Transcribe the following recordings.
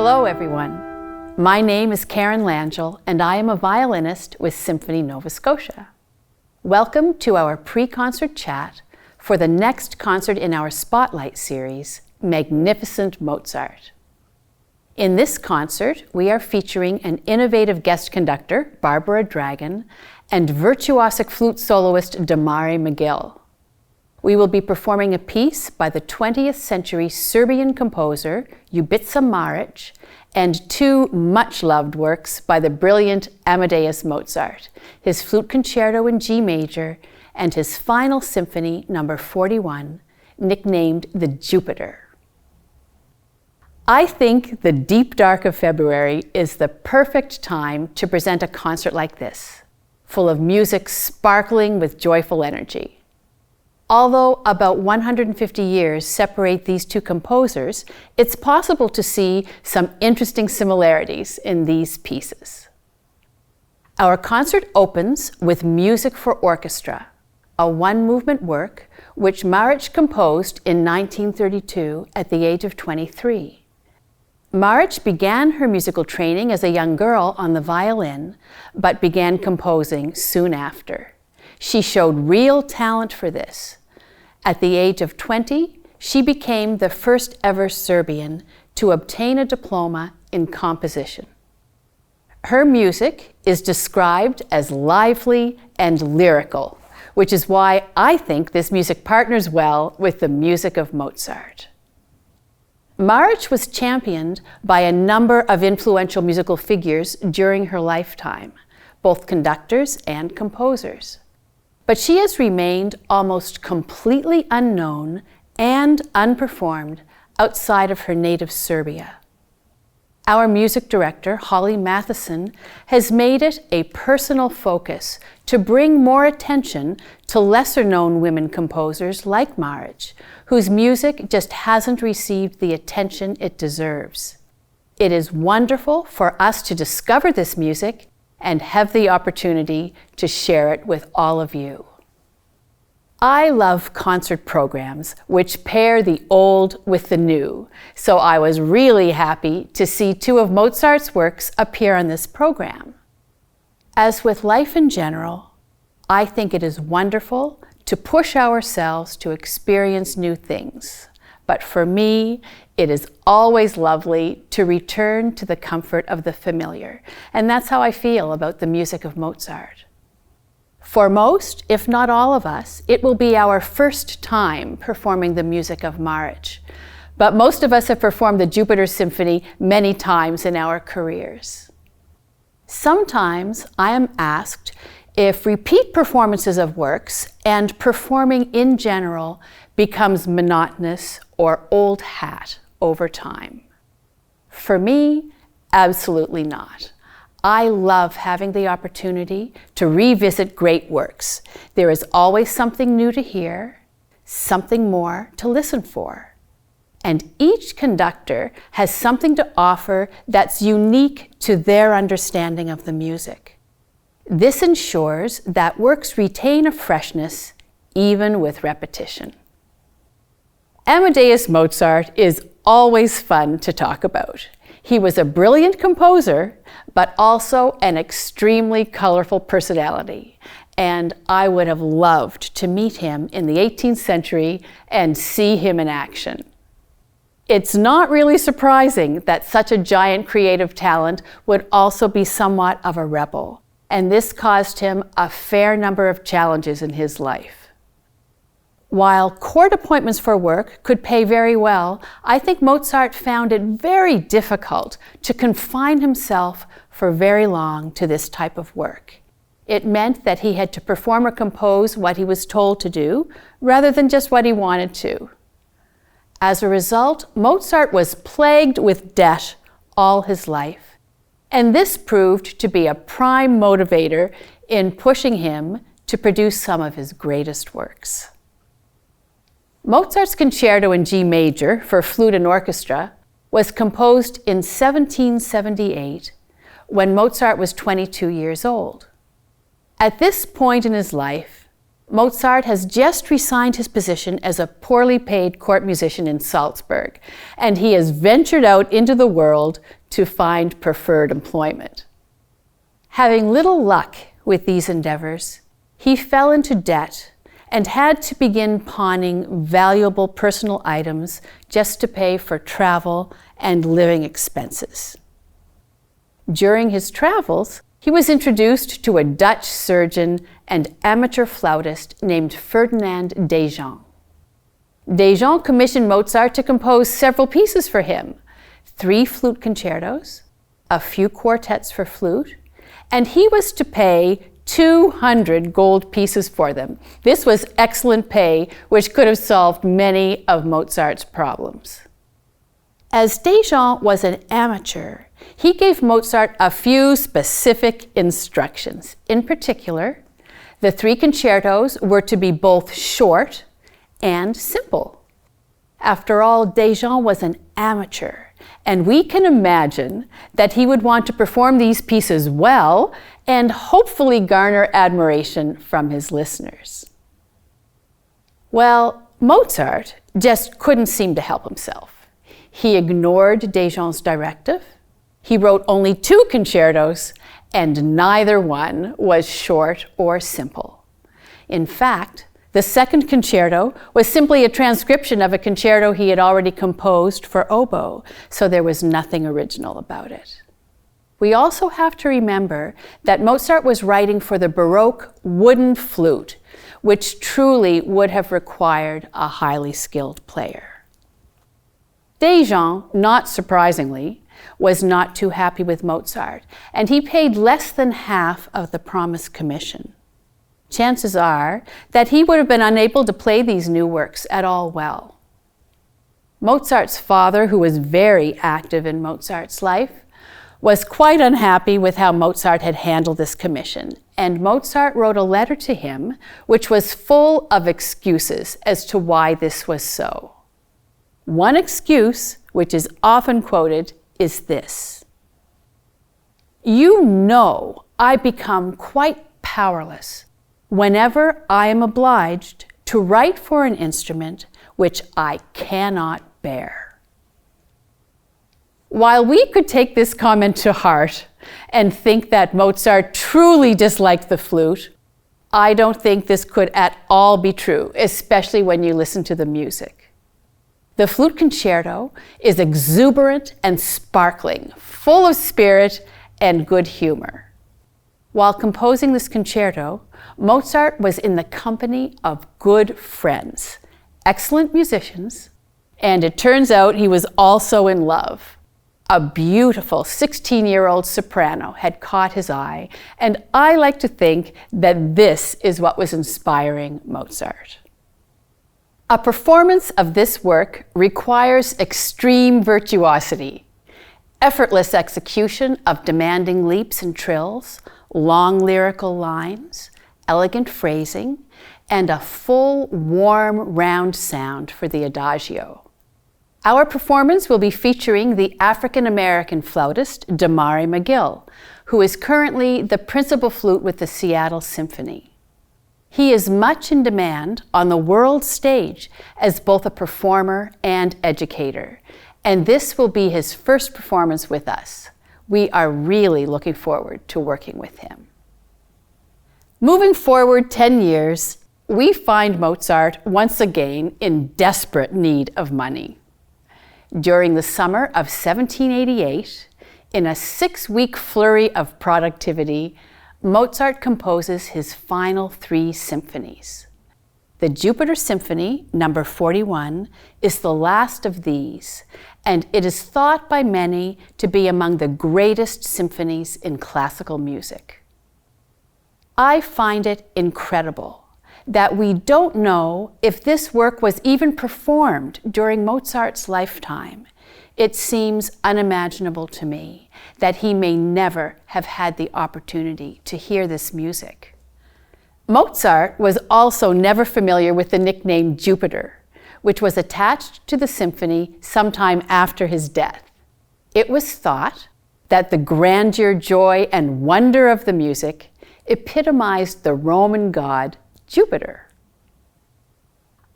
Hello everyone. My name is Karen Langille and I am a violinist with Symphony Nova Scotia. Welcome to our pre-concert chat for the next concert in our Spotlight series, Magnificent Mozart. In this concert, we are featuring an innovative guest conductor, Barbara Dragan, and virtuosic flute soloist Demarre McGill. We will be performing a piece by the 20th century Serbian composer Ljubica Marić and two much-loved works by the brilliant Amadeus Mozart, his Flute Concerto in G major and his final symphony, number 41, nicknamed the Jupiter. I think the deep dark of February is the perfect time to present a concert like this, full of music sparkling with joyful energy. Although about 150 years separate these two composers, it's possible to see some interesting similarities in these pieces. Our concert opens with Music for Orchestra, a one-movement work which Marić composed in 1932 at the age of 23. Marić began her musical training as a young girl on the violin, but began composing soon after. She showed real talent for this. At the age of 20, she became the first ever Serbian to obtain a diploma in composition. Her music is described as lively and lyrical, which is why I think this music partners well with the music of Mozart. Marić was championed by a number of influential musical figures during her lifetime, both conductors and composers. But she has remained almost completely unknown and unperformed outside of her native Serbia. Our music director, Holly Matheson, has made it a personal focus to bring more attention to lesser-known women composers like Marić, whose music just hasn't received the attention it deserves. It is wonderful for us to discover this music and have the opportunity to share it with all of you. I love concert programs which pair the old with the new, so I was really happy to see two of Mozart's works appear on this program. As with life in general, I think it is wonderful to push ourselves to experience new things. But for me, it is always lovely to return to the comfort of the familiar. And that's how I feel about the music of Mozart. For most, if not all of us, it will be our first time performing the music of Marić. But most of us have performed the Jupiter Symphony many times in our careers. Sometimes I am asked if repeat performances of works and performing in general becomes monotonous or old hat over time. For me, absolutely not. I love having the opportunity to revisit great works. There is always something new to hear, something more to listen for. And each conductor has something to offer that's unique to their understanding of the music. This ensures that works retain a freshness even with repetition. Amadeus Mozart is always fun to talk about. He was a brilliant composer, but also an extremely colorful personality. And I would have loved to meet him in the 18th century and see him in action. It's not really surprising that such a giant creative talent would also be somewhat of a rebel. And this caused him a fair number of challenges in his life. While court appointments for work could pay very well, I think Mozart found it very difficult to confine himself for very long to this type of work. It meant that he had to perform or compose what he was told to do, rather than just what he wanted to. As a result, Mozart was plagued with debt all his life, and this proved to be a prime motivator in pushing him to produce some of his greatest works. Mozart's Concerto in G major for flute and orchestra was composed in 1778 when Mozart was 22 years old. At this point in his life, Mozart has just resigned his position as a poorly paid court musician in Salzburg, and he has ventured out into the world to find preferred employment. Having little luck with these endeavors, he fell into debt and had to begin pawning valuable personal items just to pay for travel and living expenses. During his travels, he was introduced to a Dutch surgeon and amateur flautist named Ferdinand Dejean. Dejean commissioned Mozart to compose several pieces for him: 3 flute concertos, a few quartets for flute, and he was to pay 200 gold pieces for them. This was excellent pay, which could have solved many of Mozart's problems. As Dejean was an amateur, he gave Mozart a few specific instructions. In particular, the 3 concertos were to be both short and simple. After all, Dejean was an amateur, and we can imagine that he would want to perform these pieces well and hopefully garner admiration from his listeners. Well, Mozart just couldn't seem to help himself. He ignored Dejean's directive. He wrote only 2 concertos, and neither one was short or simple. In fact, the second concerto was simply a transcription of a concerto he had already composed for oboe, so there was nothing original about it. We also have to remember that Mozart was writing for the Baroque wooden flute, which truly would have required a highly skilled player. Dejean, not surprisingly, was not too happy with Mozart, and he paid less than half of the promised commission. Chances are that he would have been unable to play these new works at all well. Mozart's father, who was very active in Mozart's life, was quite unhappy with how Mozart had handled this commission, and Mozart wrote a letter to him which was full of excuses as to why this was so. One excuse, which is often quoted, is this: "You know I become quite powerless whenever I am obliged to write for an instrument which I cannot bear." While we could take this comment to heart and think that Mozart truly disliked the flute, I don't think this could at all be true, especially when you listen to the music. The flute concerto is exuberant and sparkling, full of spirit and good humor. While composing this concerto, Mozart was in the company of good friends, excellent musicians, and it turns out he was also in love. A beautiful 16-year-old soprano had caught his eye, and I like to think that this is what was inspiring Mozart. A performance of this work requires extreme virtuosity, effortless execution of demanding leaps and trills, long lyrical lines, elegant phrasing, and a full, warm, round sound for the adagio. Our performance will be featuring the African-American flautist Demarre McGill, who is currently the principal flute with the Seattle Symphony. He is much in demand on the world stage as both a performer and educator, and this will be his first performance with us. We are really looking forward to working with him. Moving forward 10 years, we find Mozart once again in desperate need of money. During the summer of 1788, in a 6-week flurry of productivity, Mozart composes his final 3 symphonies. The Jupiter Symphony, number 41, is the last of these, and it is thought by many to be among the greatest symphonies in classical music. I find it incredible that we don't know if this work was even performed during Mozart's lifetime. It seems unimaginable to me that he may never have had the opportunity to hear this music. Mozart was also never familiar with the nickname Jupiter, which was attached to the symphony sometime after his death. It was thought that the grandeur, joy, and wonder of the music epitomized the Roman god Jupiter.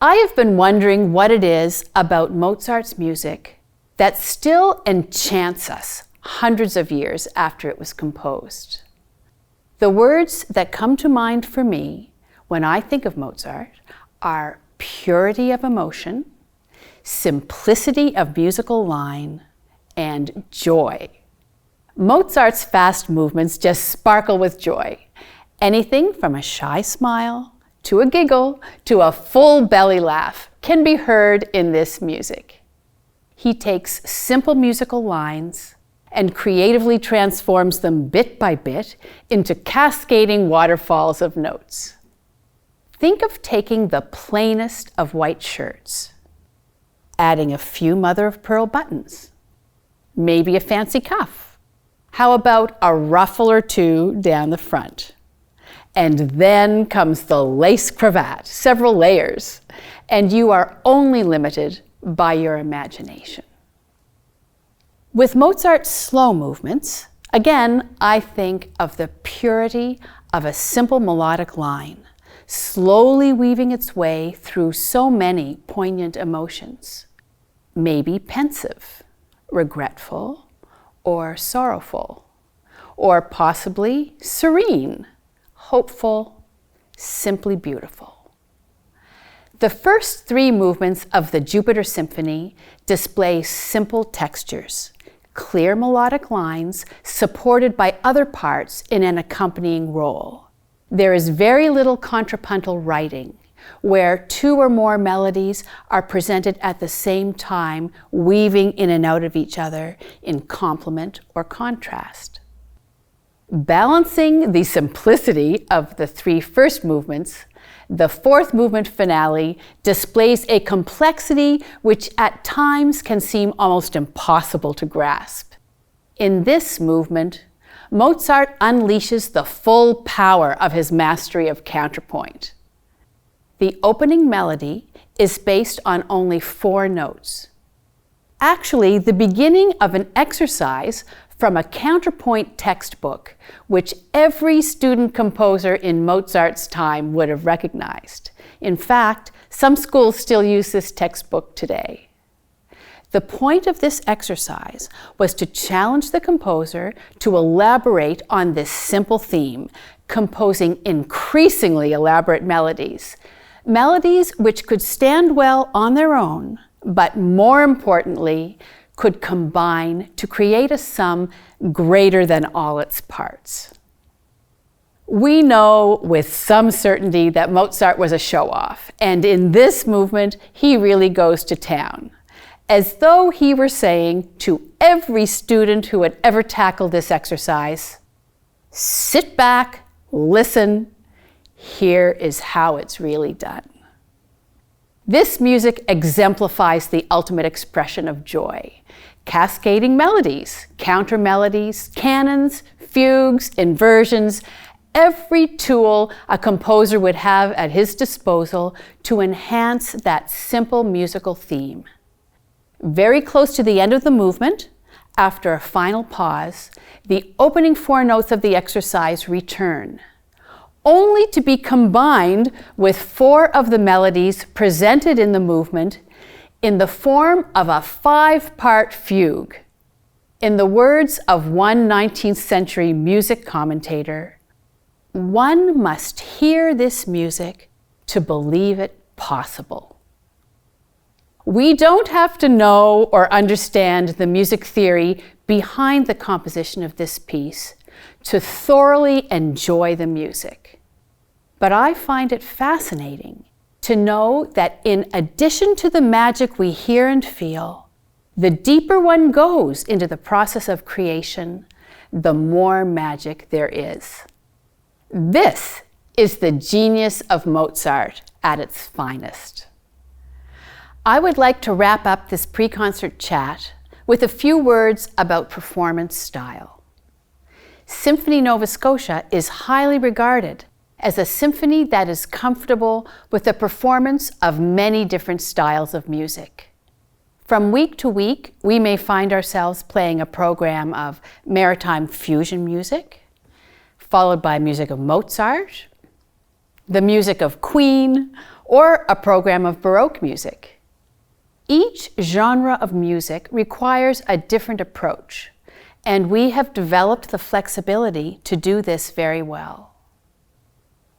I have been wondering what it is about Mozart's music that still enchants us hundreds of years after it was composed. The words that come to mind for me when I think of Mozart are purity of emotion, simplicity of musical line, and joy. Mozart's fast movements just sparkle with joy. Anything from a shy smile to a giggle to a full belly laugh can be heard in this music. He takes simple musical lines and creatively transforms them bit by bit into cascading waterfalls of notes. Think of taking the plainest of white shirts, adding a few mother-of-pearl buttons, maybe a fancy cuff. How about a ruffle or two down the front? And then comes the lace cravat, several layers, and you are only limited by your imagination. With Mozart's slow movements, again, I think of the purity of a simple melodic line, slowly weaving its way through so many poignant emotions. Maybe pensive, regretful, or sorrowful, or possibly serene, hopeful, simply beautiful. The first three movements of the Jupiter Symphony display simple textures, clear melodic lines supported by other parts in an accompanying role. There is very little contrapuntal writing, where two or more melodies are presented at the same time, weaving in and out of each other in complement or contrast. Balancing the simplicity of the three first movements, the fourth movement finale displays a complexity which at times can seem almost impossible to grasp. In this movement, Mozart unleashes the full power of his mastery of counterpoint. The opening melody is based on only 4 notes. Actually, the beginning of an exercise from a counterpoint textbook, which every student composer in Mozart's time would have recognized. In fact, some schools still use this textbook today. The point of this exercise was to challenge the composer to elaborate on this simple theme, composing increasingly elaborate melodies. Melodies which could stand well on their own, but more importantly, could combine to create a sum greater than all its parts. We know with some certainty that Mozart was a show-off, and in this movement, he really goes to town, as though he were saying to every student who had ever tackled this exercise, sit back, listen, here is how it's really done. This music exemplifies the ultimate expression of joy. Cascading melodies, counter melodies, canons, fugues, inversions, every tool a composer would have at his disposal to enhance that simple musical theme. Very close to the end of the movement, after a final pause, the opening 4 notes of the exercise return, only to be combined with 4 of the melodies presented in the movement in the form of a 5-part fugue. In the words of one 19th century music commentator, one must hear this music to believe it possible. We don't have to know or understand the music theory behind the composition of this piece to thoroughly enjoy the music. But I find it fascinating to know that in addition to the magic we hear and feel, the deeper one goes into the process of creation, the more magic there is. This is the genius of Mozart at its finest. I would like to wrap up this pre-concert chat with a few words about performance style. Symphony Nova Scotia is highly regarded as a symphony that is comfortable with the performance of many different styles of music. From week to week, we may find ourselves playing a program of maritime fusion music, followed by music of Mozart, the music of Queen, or a program of Baroque music. Each genre of music requires a different approach, and we have developed the flexibility to do this very well.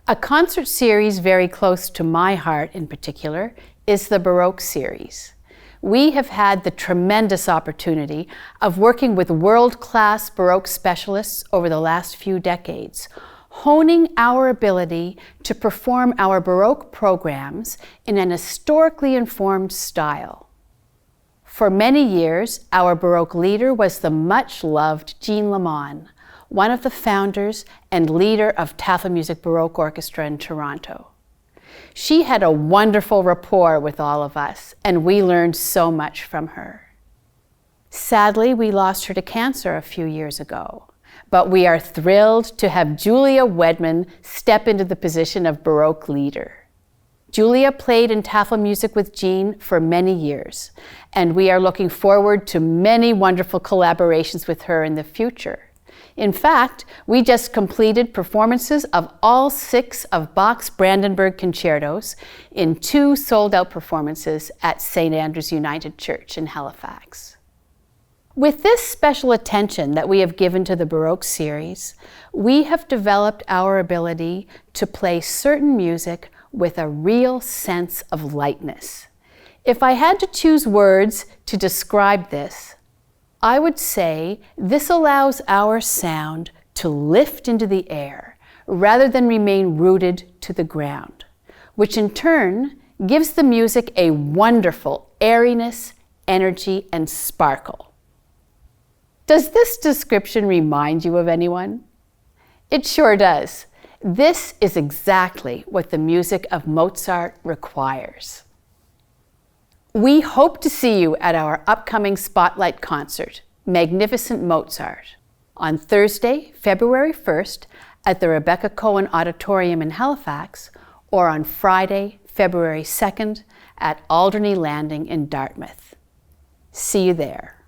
A concert series very close to my heart in particular is the Baroque series. We have had the tremendous opportunity of working with world-class Baroque specialists over the last few decades, honing our ability to perform our Baroque programs in an historically informed style. For many years, our Baroque leader was the much-loved Jean Lamont, one of the founders and leader of Tafelmusik Baroque Orchestra in Toronto. She had a wonderful rapport with all of us, and we learned so much from her. Sadly, we lost her to cancer a few years ago, but we are thrilled to have Julia Wedman step into the position of Baroque leader. Julia played in Tafelmusik with Jean for many years, and we are looking forward to many wonderful collaborations with her in the future. In fact, we just completed performances of all 6 of Bach's Brandenburg concertos in 2 sold-out performances at St. Andrew's United Church in Halifax. With this special attention that we have given to the Baroque series, we have developed our ability to play certain music with a real sense of lightness. If I had to choose words to describe this, I would say this allows our sound to lift into the air rather than remain rooted to the ground, which in turn gives the music a wonderful airiness, energy, and sparkle. Does this description remind you of anyone? It sure does. This is exactly what the music of Mozart requires. We hope to see you at our upcoming Spotlight concert, Magnificent Mozart, on Thursday, February 1st at the Rebecca Cohen Auditorium in Halifax, or on Friday, February 2nd at Alderney Landing in Dartmouth. See you there.